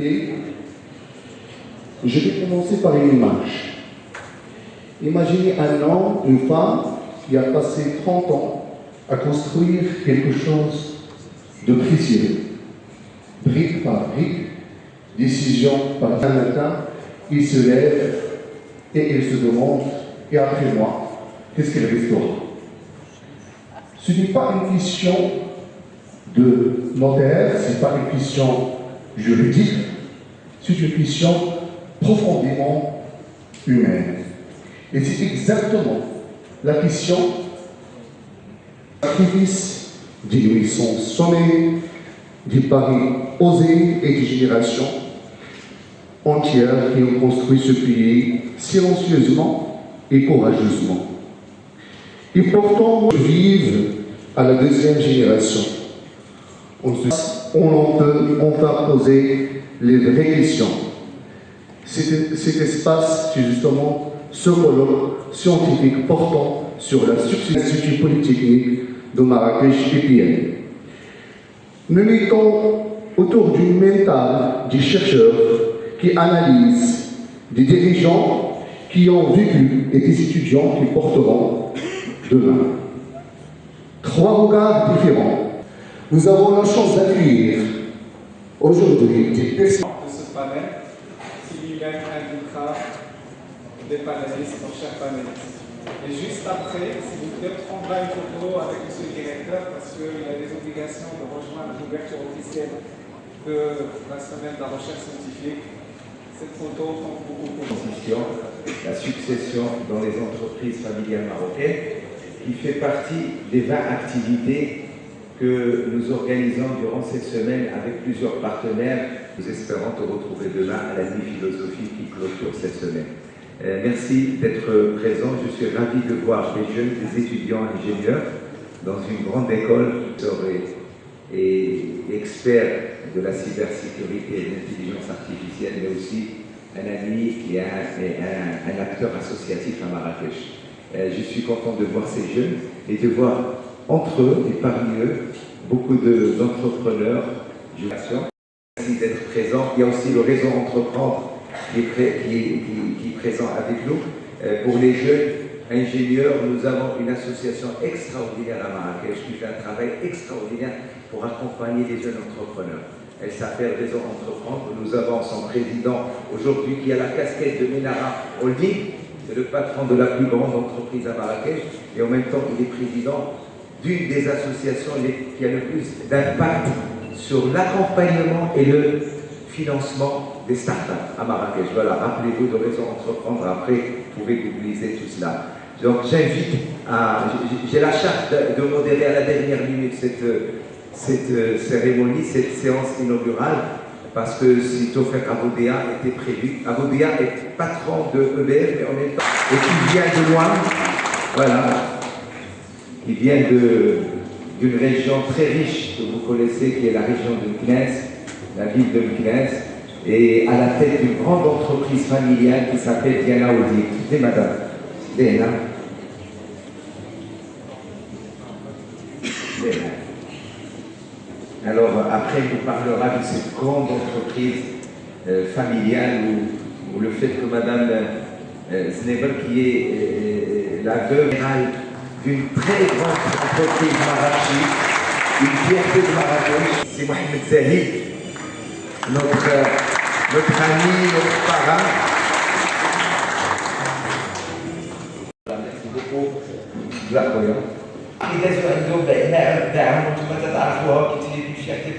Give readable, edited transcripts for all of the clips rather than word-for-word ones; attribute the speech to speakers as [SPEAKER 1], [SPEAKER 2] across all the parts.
[SPEAKER 1] invités, je vais commencer par une image. Imaginez un homme, une femme qui a passé 30 ans à construire quelque chose de précieux. Brique par brique, décision par un matin, il se lève et il se demande, et après moi, qu'est-ce qu'il restera? Ce n'est pas une question de notaire, ce n'est pas une question juridique, c'est une question profondément humaine. Et c'est exactement la question du sacrifice, des nuits sans sommeil, des paris osés et des générations entières qui ont construit ce pays silencieusement et courageusement. Et pourtant, nous vivons à la deuxième génération. On peut enfin poser les vraies questions. Cet espace, c'est justement ce colloque scientifique portant sur la l'Institut Polytechnique de Marrakech et Pienne. Nous mettons autour d'une même table des chercheurs qui analysent, des dirigeants qui ont vécu et des étudiants qui porteront demain. Trois regards différents. Nous avons la chance d'accueillir aujourd'hui des personnes
[SPEAKER 2] de ce panel, qui lui-même indiquera des panélistes, nos chers panélistes. Et juste après, s'il vous plaît, on prendra une photo avec M. le directeur parce qu'il a des obligations de rejoindre l'ouverture officielle de la semaine de la recherche scientifique. Cette photo compte beaucoup pour nous.
[SPEAKER 3] La succession dans les entreprises familiales marocaines, qui fait partie des 20 activités que nous organisons durant cette semaine avec plusieurs partenaires. Nous espérons te retrouver demain à la nuit philosophique qui clôture cette semaine. Merci d'être présent. Je suis ravi de voir des jeunes, des étudiants ingénieurs dans une grande école et experts de la cybersécurité et de l'intelligence artificielle, mais aussi un ami et un acteur associatif à Marrakech. Je suis content de voir ces jeunes et de voir entre eux et parmi eux beaucoup d'entrepreneurs. Merci d'être présent. Il y a aussi le réseau Entreprendre qui est présent avec nous. Pour les jeunes ingénieurs, nous avons une association extraordinaire à Marrakech qui fait un travail extraordinaire pour accompagner les jeunes entrepreneurs. Elle s'appelle Réseau Entreprendre. Nous avons son président aujourd'hui qui a la casquette de Ménara Holding. C'est le patron de la plus grande entreprise à Marrakech et en même temps il est président d'une des associations qui a le plus d'impact sur l'accompagnement et le financement des startups à Marrakech. Voilà, rappelez-vous de Réseau Entreprendre, après vous pouvez mobiliser tout cela. Donc j'invite j'ai la charge de modérer à la dernière minute cette cérémonie, cette séance inaugurale, parce que si Tofek Aboudéa était prévu. Aboudéa est patron de EBF, mais en même temps, et qui vient de loin, voilà, qui vient d'une région très riche que vous connaissez, qui est la région de Meknès, la ville de Meknès, et à la tête d'une grande entreprise familiale qui s'appelle Diana Holding. C'est madame Diana. Alors après, il nous parlera de cette grande entreprise familiale où le fait que madame Snever, qui est la veuve d'une très grande entreprise marrakech, une fierté de Marrakech, c'est Mohamed Zahid, notre ami, notre parrain. Merci beaucoup de l'accueil.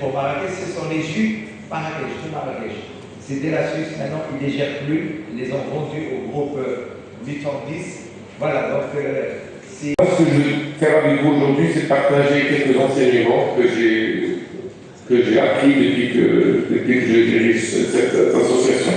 [SPEAKER 3] Pour Marrakech, ce sont les jus Marrakech, de Marrakech. C'est dès la Suisse, maintenant ils ne les gèrent plus, ils les ont vendus au groupe 810. Voilà, donc c'est...
[SPEAKER 4] Ce que je veux faire avec vous aujourd'hui, c'est partager quelques enseignements que j'ai appris depuis que je dirige cette association.